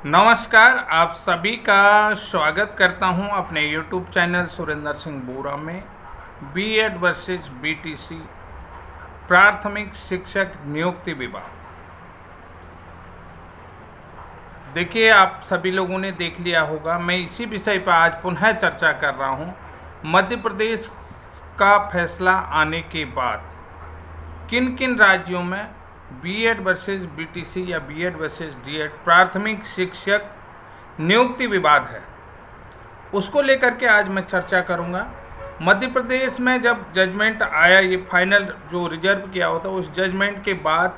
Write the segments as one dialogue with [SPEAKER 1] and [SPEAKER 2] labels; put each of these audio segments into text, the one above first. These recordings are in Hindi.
[SPEAKER 1] नमस्कार, आप सभी का स्वागत करता हूं अपने YouTube चैनल सुरेंद्र सिंह बोरा में। बीएड वर्सेस बीटीसी प्राथमिक शिक्षक नियुक्ति विवाद। देखिए, आप सभी लोगों ने देख लिया होगा, मैं इसी विषय पर आज पुनः चर्चा कर रहा हूं। मध्य प्रदेश का फैसला आने के बाद किन किन राज्यों में बीएड वर्सेस बीटीसी या बीएड वर्सेस डीएड प्राथमिक शिक्षक नियुक्ति विवाद है, उसको लेकर के आज मैं चर्चा करूंगा। मध्य प्रदेश में जब जजमेंट आया, ये फाइनल जो रिजर्व किया होता, उस जजमेंट के बाद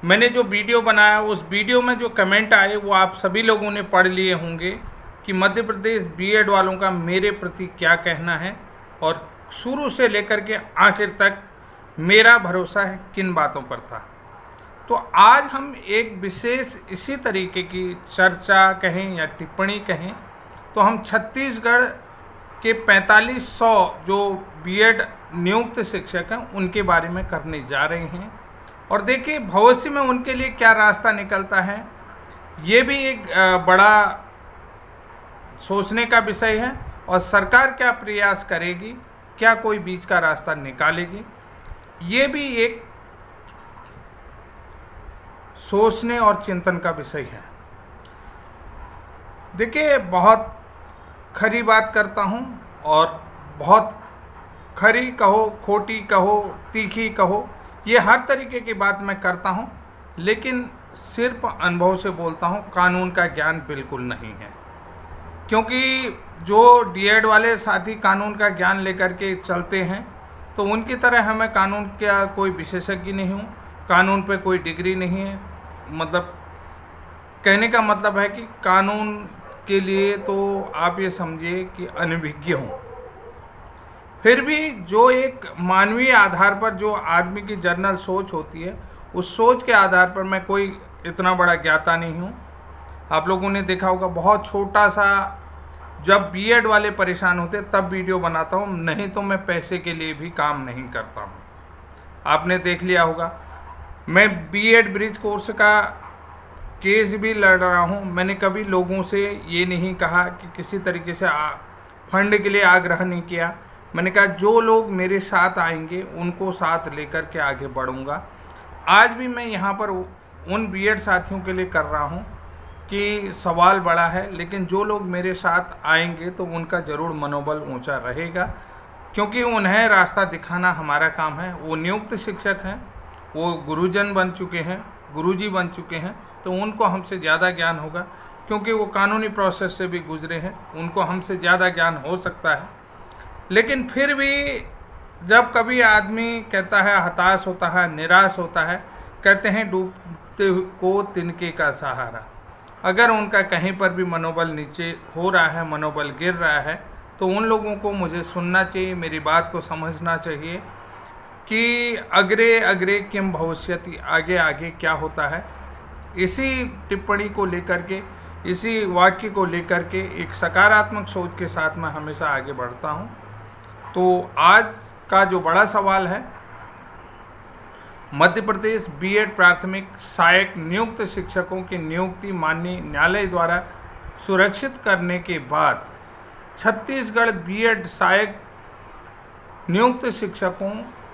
[SPEAKER 1] मैंने जो वीडियो बनाया, उस वीडियो में जो कमेंट आए वो आप सभी लोगों ने पढ़ लिए होंगे कि मध्य प्रदेश बीएड वालों का मेरे प्रति क्या कहना है और शुरू से लेकर के आखिर तक मेरा भरोसा है किन बातों पर था। तो आज हम एक विशेष इसी तरीके की चर्चा कहें या टिप्पणी कहें तो हम छत्तीसगढ़ के 4500 जो बीएड नियुक्त शिक्षक हैं उनके बारे में करने जा रहे हैं। और देखिए, भविष्य में उनके लिए क्या रास्ता निकलता है, ये भी एक बड़ा सोचने का विषय है। और सरकार क्या प्रयास करेगी, क्या कोई बीच का रास्ता निकालेगी, ये भी एक सोचने और चिंतन का विषय है। देखिए, बहुत खरी बात करता हूँ और बहुत खरी कहो, खोटी कहो, तीखी कहो, ये हर तरीके की बात मैं करता हूँ, लेकिन सिर्फ अनुभव से बोलता हूँ, कानून का ज्ञान बिल्कुल नहीं है। क्योंकि जो डीएड वाले साथी कानून का ज्ञान लेकर के चलते हैं, तो उनकी तरह हमें कानून का कोई विशेषज्ञ नहीं हूँ, कानून पे कोई डिग्री नहीं है। मतलब कहने का मतलब है कि कानून के लिए तो आप ये समझिए कि अनभिज्ञ हूँ। फिर भी जो एक मानवीय आधार पर जो आदमी की जनरल सोच होती है, उस सोच के आधार पर मैं कोई इतना बड़ा ज्ञाता नहीं हूँ। आप लोगों ने देखा होगा, बहुत छोटा सा जब बीएड वाले परेशान होते तब वीडियो बनाता हूँ, नहीं तो मैं पैसे के लिए भी काम नहीं करता हूँ। आपने देख लिया होगा, मैं बीएड ब्रिज कोर्स का केस भी लड़ रहा हूँ। मैंने कभी लोगों से ये नहीं कहा कि किसी तरीके से फंड के लिए आग्रह नहीं किया। मैंने कहा जो लोग मेरे साथ आएंगे उनको साथ लेकर के आगे बढ़ूँगा। आज भी मैं यहाँ पर उन बीएड साथियों के लिए कर रहा हूँ कि सवाल बड़ा है, लेकिन जो लोग मेरे साथ आएंगे तो उनका ज़रूर मनोबल ऊंचा रहेगा, क्योंकि उन्हें रास्ता दिखाना हमारा काम है। वो नियुक्त शिक्षक हैं, वो गुरुजन बन चुके हैं, गुरुजी बन चुके हैं, तो उनको हमसे ज़्यादा ज्ञान होगा, क्योंकि वो कानूनी प्रोसेस से भी गुजरे हैं, उनको हमसे ज़्यादा ज्ञान हो सकता है। लेकिन फिर भी जब कभी आदमी कहता है, हताश होता है, निराश होता है, कहते हैं डूबते को तिनके का सहारा। अगर उनका कहीं पर भी मनोबल नीचे हो रहा है, मनोबल गिर रहा है, तो उन लोगों को मुझे सुनना चाहिए, मेरी बात को समझना चाहिए कि अग्रे अग्रे किम भविष्यति, आगे आगे क्या होता है। इसी टिप्पणी को लेकर के, इसी वाक्य को लेकर के एक सकारात्मक सोच के साथ मैं हमेशा आगे बढ़ता हूँ। तो आज का जो बड़ा सवाल है, मध्य प्रदेश बीएड प्राथमिक सहायक नियुक्त शिक्षकों की नियुक्ति माननीय न्यायालय द्वारा सुरक्षित करने के बाद छत्तीसगढ़ बीएड सहायक नियुक्त शिक्षकों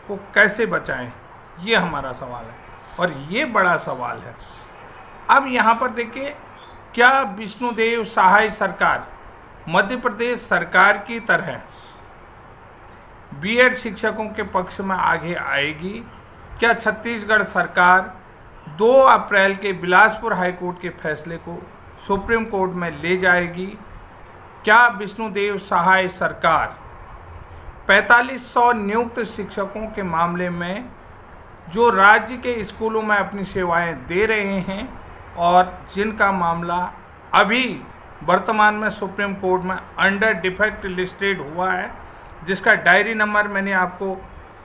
[SPEAKER 1] को कैसे बचाएं, ये हमारा सवाल है और ये बड़ा सवाल है। अब यहाँ पर देखिए, क्या विष्णुदेव सहाय सरकार मध्य प्रदेश सरकार की तरह बीएड शिक्षकों के पक्ष में आगे आएगी? क्या छत्तीसगढ़ सरकार 2 अप्रैल के बिलासपुर हाईकोर्ट के फैसले को सुप्रीम कोर्ट में ले जाएगी? क्या विष्णुदेव सहाय सरकार 4500 नियुक्त शिक्षकों के मामले में जो राज्य के स्कूलों में अपनी सेवाएं दे रहे हैं और जिनका मामला अभी वर्तमान में सुप्रीम कोर्ट में अंडर डिफेक्ट लिस्टेड हुआ है, जिसका डायरी नंबर मैंने आपको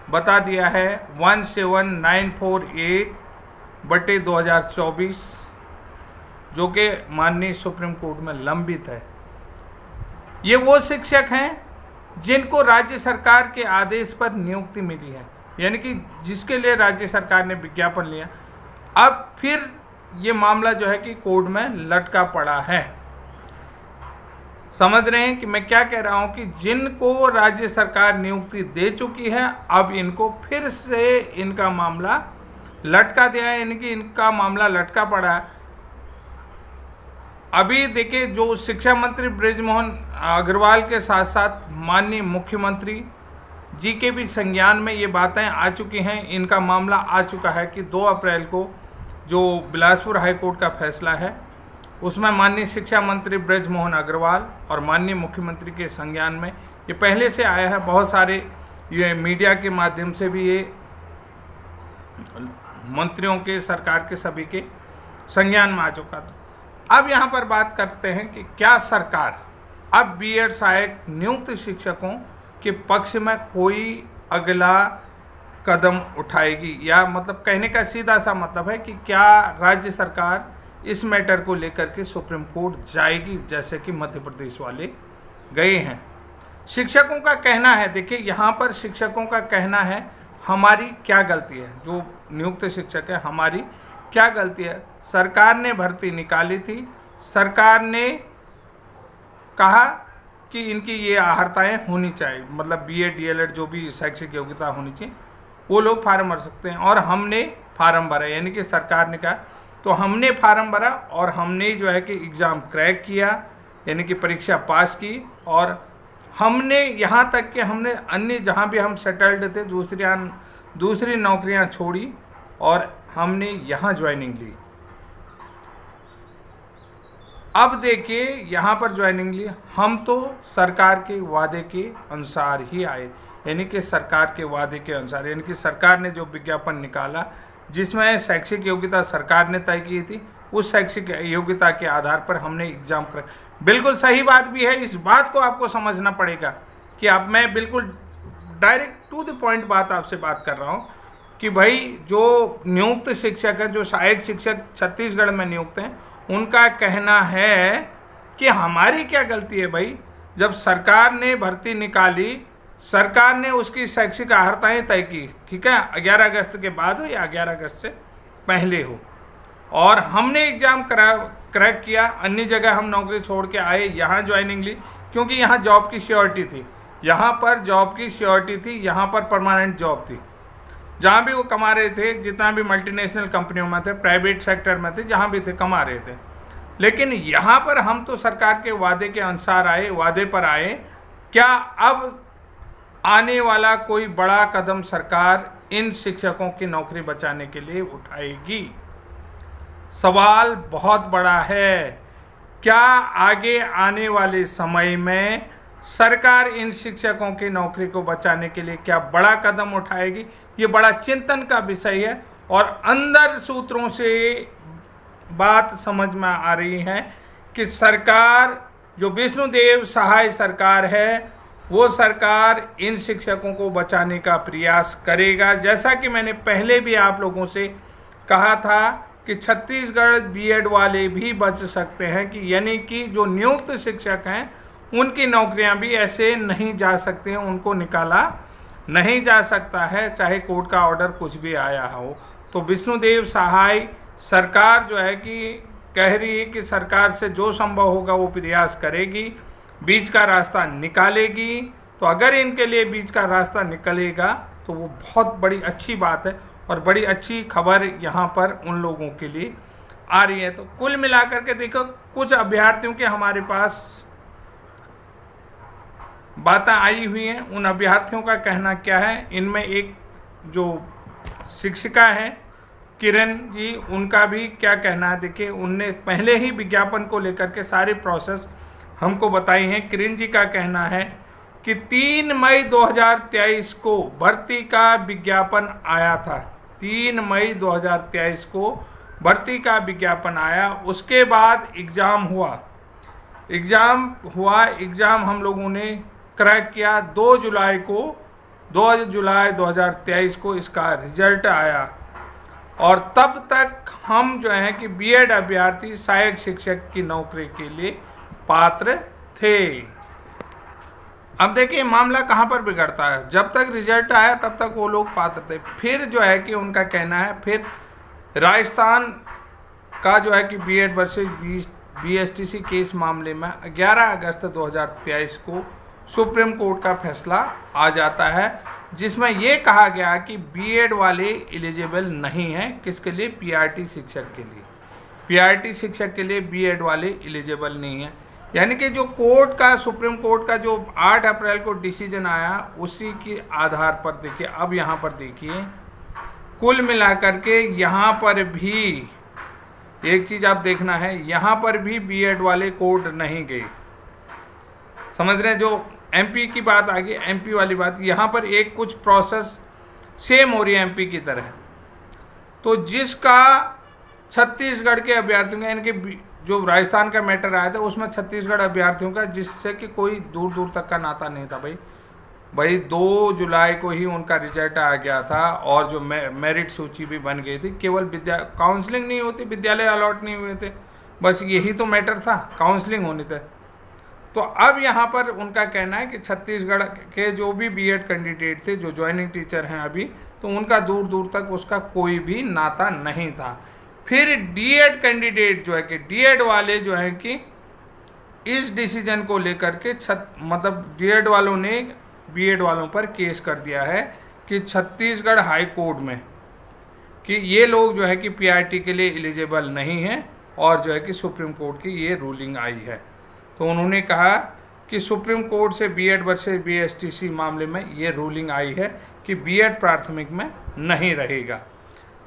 [SPEAKER 1] बता दिया है 17948/2024, जो कि माननीय सुप्रीम कोर्ट में लंबित है। ये वो शिक्षक हैं जिनको राज्य सरकार के आदेश पर नियुक्ति मिली है, यानी कि जिसके लिए राज्य सरकार ने विज्ञापन लिया। अब फिर ये मामला जो है कि कोर्ट में लटका पड़ा है। समझ रहे हैं कि मैं क्या कह रहा हूं कि जिनको राज्य सरकार नियुक्ति दे चुकी है, अब इनको फिर से इनका मामला लटका दिया है, यानी कि इनका मामला लटका पड़ा है। अभी देखिए, जो शिक्षा मंत्री बृजमोहन अग्रवाल के साथ साथ माननीय मुख्यमंत्री जी के भी संज्ञान में ये बातें आ चुकी हैं, इनका मामला आ चुका है कि 2 अप्रैल को जो बिलासपुर हाईकोर्ट का फैसला है उसमें माननीय शिक्षा मंत्री बृजमोहन अग्रवाल और माननीय मुख्यमंत्री के संज्ञान में ये पहले से आया है। बहुत सारे ये मीडिया के माध्यम से भी ये मंत्रियों के, सरकार के सभी के संज्ञान में आ चुका था। अब यहाँ पर बात करते हैं कि क्या सरकार अब बीएड सहायक नियुक्त शिक्षकों के पक्ष में कोई अगला कदम उठाएगी, या मतलब कहने का सीधा सा मतलब है कि क्या राज्य सरकार इस मैटर को लेकर के सुप्रीम कोर्ट जाएगी, जैसे कि मध्य प्रदेश वाले गए हैं। शिक्षकों का कहना है, देखिए यहाँ पर शिक्षकों का कहना है हमारी क्या गलती है, जो नियुक्त शिक्षक है हमारी क्या गलती है। सरकार ने भर्ती निकाली थी, सरकार ने कहा कि इनकी ये अहर्ताएँ होनी चाहिए, मतलब बीएड डीएलएड जो भी शैक्षिक योग्यता होनी चाहिए वो लोग फार्म भर सकते हैं, और हमने फार्म भरा, यानी कि सरकार ने कहा तो हमने फार्म भरा और हमने जो है कि एग्ज़ाम क्रैक किया, यानी कि परीक्षा पास की, और हमने यहाँ तक कि हमने अन्य जहाँ भी हम सेटल्ड थे दूसरी नौकरियाँ छोड़ी और हमने यहाँ ज्वाइनिंग ली। अब देखिए यहाँ पर ज्वाइनिंग ली, हम तो सरकार के वादे के अनुसार ही आए, यानी कि सरकार के वादे के अनुसार, यानी कि सरकार ने जो विज्ञापन निकाला जिसमें शैक्षिक योग्यता सरकार ने तय की थी, उस शैक्षिक योग्यता के आधार पर हमने एग्जाम कर, बिल्कुल सही बात भी है। इस बात को आपको समझना पड़ेगा कि अब मैं बिल्कुल डायरेक्ट टू द पॉइंट आपसे बात कर रहा हूँ कि भाई जो नियुक्त शिक्षक है, जो सहायक शिक्षक छत्तीसगढ़ में नियुक्त हैं, उनका कहना है कि हमारी क्या गलती है भाई, जब सरकार ने भर्ती निकाली, सरकार ने उसकी शैक्षिक अहर्ताएँ तय की, ठीक है, 11 अगस्त के बाद हो या 11 अगस्त से पहले हो, और हमने एग्ज़ाम क्रैक किया, अन्य जगह हम नौकरी छोड़ के आए, यहाँ ज्वाइनिंग ली, क्योंकि यहाँ जॉब की श्योरिटी थी, यहाँ पर जॉब की श्योरिटी थी, यहाँ पर परमानेंट जॉब थी, जहाँ भी वो कमा रहे थे, जितना भी मल्टीनेशनल कंपनियों में थे, प्राइवेट सेक्टर में थे, जहाँ भी थे कमा रहे थे। लेकिन यहाँ पर हम तो सरकार के वादे के अनुसार आए, वादे पर आए। क्या अब आने वाला कोई बड़ा कदम सरकार इन शिक्षकों की नौकरी बचाने के लिए उठाएगी? सवाल बहुत बड़ा है। क्या आगे आने वाले समय में सरकार इन शिक्षकों की नौकरी को बचाने के लिए क्या बड़ा कदम उठाएगी? ये बड़ा चिंतन का विषय है, और अंदर सूत्रों से बात समझ में आ रही है कि सरकार, जो विष्णुदेव सहाय सरकार है, वो सरकार इन शिक्षकों को बचाने का प्रयास करेगा। जैसा कि मैंने पहले भी आप लोगों से कहा था कि छत्तीसगढ़ बीएड वाले भी बच सकते हैं, कि यानी कि जो नियुक्त शिक्षक हैं उनकी नौकरियां भी ऐसे नहीं जा सकती हैं, उनको निकाला नहीं जा सकता है, चाहे कोर्ट का ऑर्डर कुछ भी आया हो। तो विष्णुदेव सहाय सरकार जो है कि कह रही है कि सरकार से जो संभव होगा वो प्रयास करेगी, बीच का रास्ता निकालेगी। तो अगर इनके लिए बीच का रास्ता निकलेगा तो वो बहुत बड़ी अच्छी बात है, और बड़ी अच्छी खबर यहाँ पर उन लोगों के लिए आ रही है। तो कुल मिलाकर के देखो, कुछ अभ्यर्थियों के हमारे पास बातें आई हुई हैं। उन अभ्यर्थियों का कहना क्या है, इनमें एक जो शिक्षिका हैं किरण जी, उनका भी क्या कहना है। देखिए, उनने पहले ही विज्ञापन को लेकर के सारी प्रोसेस हमको बताई हैं। किरण जी का कहना है कि 3 मई 2023 को भर्ती का विज्ञापन आया था। 3 मई 2023 को भर्ती का विज्ञापन आया, उसके बाद एग्ज़ाम हुआ, एग्ज़ाम हम लोगों ने क्रैक किया। 2 जुलाई 2023 को इसका रिजल्ट आया, और तब तक हम जो है कि बीएड अभ्यर्थी सहायक शिक्षक की नौकरी के लिए पात्र थे। अब देखिए मामला कहाँ पर बिगड़ता है, जब तक रिजल्ट आया तब तक वो लोग पात्र थे। फिर जो है कि उनका कहना है, फिर राजस्थान का जो है कि बीएड वर्सेस बीएसटीसी केस मामले में 11 अगस्त 2023 को सुप्रीम कोर्ट का फैसला आ जाता है, जिसमें ये कहा गया कि बीएड वाले एलिजिबल नहीं हैं। किसके लिए? पीआरटी शिक्षक के लिए। पीआरटी शिक्षक के लिए बीएड वाले एलिजिबल नहीं है। यानी कि जो कोर्ट का, सुप्रीम कोर्ट का जो 8 अप्रैल को डिसीजन आया, उसी के आधार पर देखिए, अब यहाँ पर देखिए, कुल मिलाकर के यहाँ पर भी एक चीज आप देखना है, यहाँ पर भी बीएड वाले कोर्ट नहीं गए। समझ रहे हैं? जो एमपी की बात आ गई, एमपी वाली बात, यहाँ पर एक कुछ प्रोसेस सेम हो रही है एमपी की तरह। तो जिसका छत्तीसगढ़ के अभ्यर्थियों का, यानी कि जो राजस्थान का मैटर आया था उसमें छत्तीसगढ़ अभ्यर्थियों का, जिससे कि कोई दूर दूर तक का नाता नहीं था। भाई 2 जुलाई को ही उनका रिजल्ट आ गया था और जो मेरिट सूची भी बन गई थी। केवल काउंसलिंग नहीं होती, विद्यालय अलॉट नहीं हुए थे, बस यही तो मैटर था, काउंसलिंग होने थे। तो अब यहाँ पर उनका कहना है कि छत्तीसगढ़ के जो भी बीएड कैंडिडेट थे, जो ज्वाइनिंग टीचर हैं अभी, तो उनका दूर दूर तक उसका कोई भी नाता नहीं था। फिर डीएड कैंडिडेट जो है कि डीएड वाले जो है कि इस डिसीजन को लेकर के मतलब डीएड वालों ने बीएड वालों पर केस कर दिया है कि छत्तीसगढ़ हाई कोर्ट में, कि ये लोग जो है कि पीआरटी के लिए एलिजिबल नहीं हैं, और जो है कि सुप्रीम कोर्ट की ये रूलिंग आई है। तो उन्होंने कहा कि सुप्रीम कोर्ट से बीएड वर्सेस बीएसटीसी मामले में ये रूलिंग आई है कि बीएड प्राथमिक में नहीं रहेगा।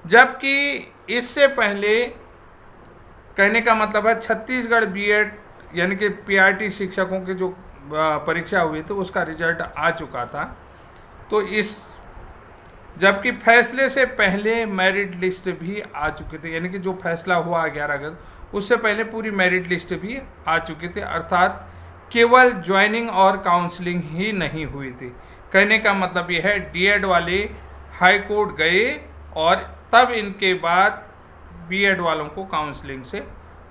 [SPEAKER 1] जबकि इससे पहले, कहने का मतलब है, छत्तीसगढ़ बीएड यानी कि पीआरटी शिक्षकों के जो परीक्षा हुई थी उसका रिजल्ट आ चुका था। तो जबकि फैसले से पहले मेरिट लिस्ट भी आ चुके थे, यानी कि जो फैसला हुआ 11 अगस्त, उससे पहले पूरी मेरिट लिस्ट भी आ चुकी थी, अर्थात केवल ज्वाइनिंग और काउंसलिंग ही नहीं हुई थी। कहने का मतलब यह है, डीएड वाले हाई कोर्ट गए और तब इनके बाद बीएड वालों को काउंसलिंग से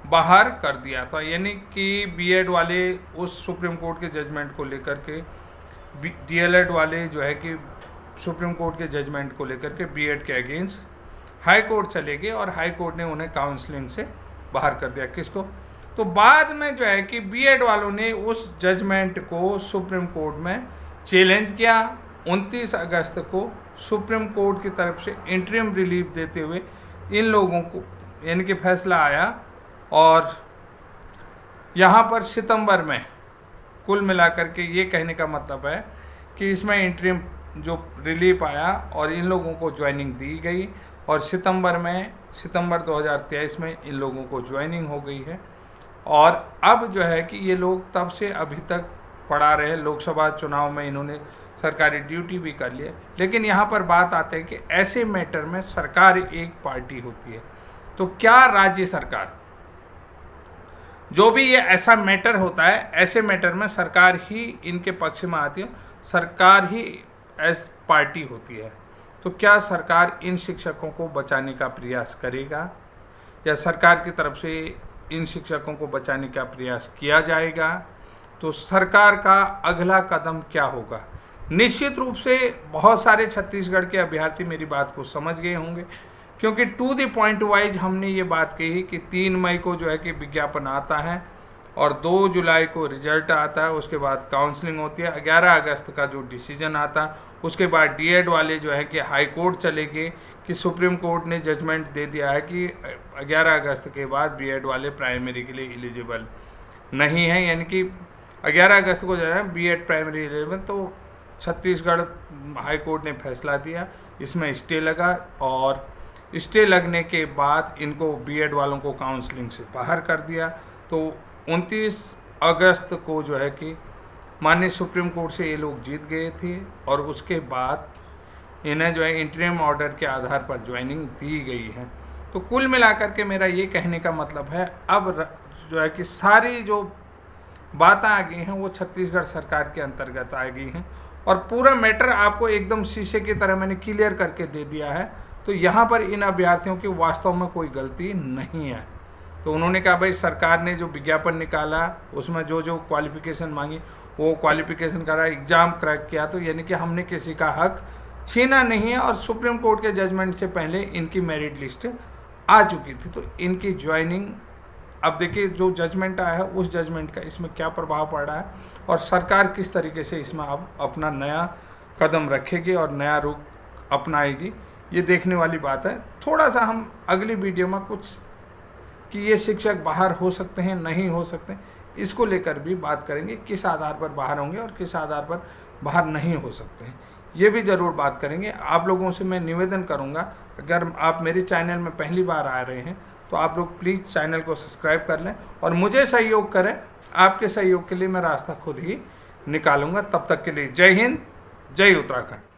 [SPEAKER 1] बाहर कर दिया था। यानी कि बीएड वाले उस सुप्रीम कोर्ट के जजमेंट को लेकर के, डीएलएड वाले जो है कि सुप्रीम कोर्ट के जजमेंट को लेकर के बीएड के अगेंस्ट हाई कोर्ट चले गए और हाई कोर्ट ने उन्हें काउंसलिंग से बाहर कर दिया। किसको? तो बाद में जो है कि बीएड वालों ने उस जजमेंट को सुप्रीम कोर्ट में चैलेंज किया। 29 अगस्त को सुप्रीम कोर्ट की तरफ से इंटरिम रिलीफ देते हुए इन लोगों को, यानी कि फैसला आया, और यहाँ पर सितंबर में कुल मिलाकर के ये कहने का मतलब है कि इसमें इंटरिम जो रिलीफ आया और इन लोगों को ज्वाइनिंग दी गई, और सितंबर 2023 में इन लोगों को ज्वाइनिंग हो गई है। और अब जो है कि ये लोग तब से अभी तक पढ़ा रहे। लोकसभा चुनाव में इन्होंने सरकारी ड्यूटी भी कर लिया। लेकिन यहाँ पर बात आती है कि ऐसे मैटर में सरकार एक पार्टी होती है, तो क्या राज्य सरकार, जो भी ये ऐसा मैटर होता है, ऐसे मैटर में सरकार ही इनके पक्ष में आती है, सरकार ही एस पार्टी होती है। तो क्या सरकार इन शिक्षकों को बचाने का प्रयास करेगा, या सरकार की तरफ से इन शिक्षकों को बचाने का प्रयास किया जाएगा? तो सरकार का अगला कदम क्या होगा? निश्चित रूप से बहुत सारे छत्तीसगढ़ के अभ्यर्थी मेरी बात को समझ गए होंगे, क्योंकि टू द पॉइंट वाइज हमने ये बात कही कि 3 मई को जो है कि विज्ञापन आता है और 2 जुलाई को रिजल्ट आता है, उसके बाद काउंसलिंग होती है, 11 अगस्त का जो डिसीजन आता है, उसके बाद डीएड वाले जो है कि हाई कोर्ट चले गए कि सुप्रीम कोर्ट ने जजमेंट दे दिया है कि 11 अगस्त के बाद बीएड वाले प्राइमरी के लिए एलिजिबल नहीं है। यानी कि 11 अगस्त को जो है बीएड प्राइमरी एलिजिबल, तो छत्तीसगढ़ हाई कोर्ट ने फैसला दिया, इसमें स्टे लगा, और स्टे लगने के बाद इनको बीएड वालों को काउंसलिंग से बाहर कर दिया। तो 29 अगस्त को जो है कि माननीय सुप्रीम कोर्ट से ये लोग जीत गए थे, और उसके बाद इन्हें जो है इंटरिम ऑर्डर के आधार पर ज्वाइनिंग दी गई है। तो कुल मिलाकर के मेरा ये कहने का मतलब है, अब जो है कि सारी जो बातें आ गई हैं वो छत्तीसगढ़ सरकार के अंतर्गत आ गई हैं, और पूरा मैटर आपको एकदम शीशे की तरह मैंने क्लियर करके दे दिया है। तो यहाँ पर इन अभ्यर्थियों की वास्तव में कोई गलती नहीं है। तो उन्होंने कहा भाई सरकार ने जो विज्ञापन निकाला उसमें जो जो क्वालिफिकेशन मांगी वो क्वालिफिकेशन करा, एग्ज़ाम क्रैक किया, तो यानी कि हमने किसी का हक छीना नहीं है, और सुप्रीम कोर्ट के जजमेंट से पहले इनकी मेरिट लिस्ट आ चुकी थी। तो इनकी ज्वाइनिंग, अब देखिए जो जजमेंट आया है उस जजमेंट का इसमें क्या प्रभाव पड़ रहा है और सरकार किस तरीके से इसमें अब अपना नया कदम रखेगी और नया रुख अपनाएगी, ये देखने वाली बात है। थोड़ा सा हम अगली वीडियो में कुछ कि ये शिक्षक बाहर हो सकते हैं, नहीं हो सकते, इसको लेकर भी बात करेंगे, किस आधार पर बाहर होंगे और किस आधार पर बाहर नहीं हो सकते हैं, ये भी ज़रूर बात करेंगे। आप लोगों से मैं निवेदन करूंगा, अगर आप मेरे चैनल में पहली बार आ रहे हैं तो आप लोग प्लीज़ चैनल को सब्सक्राइब कर लें और मुझे सहयोग करें। आपके सहयोग के लिए मैं रास्ता खुद ही निकालूंगा। तब तक के लिए जय हिंद, जय उत्तराखंड।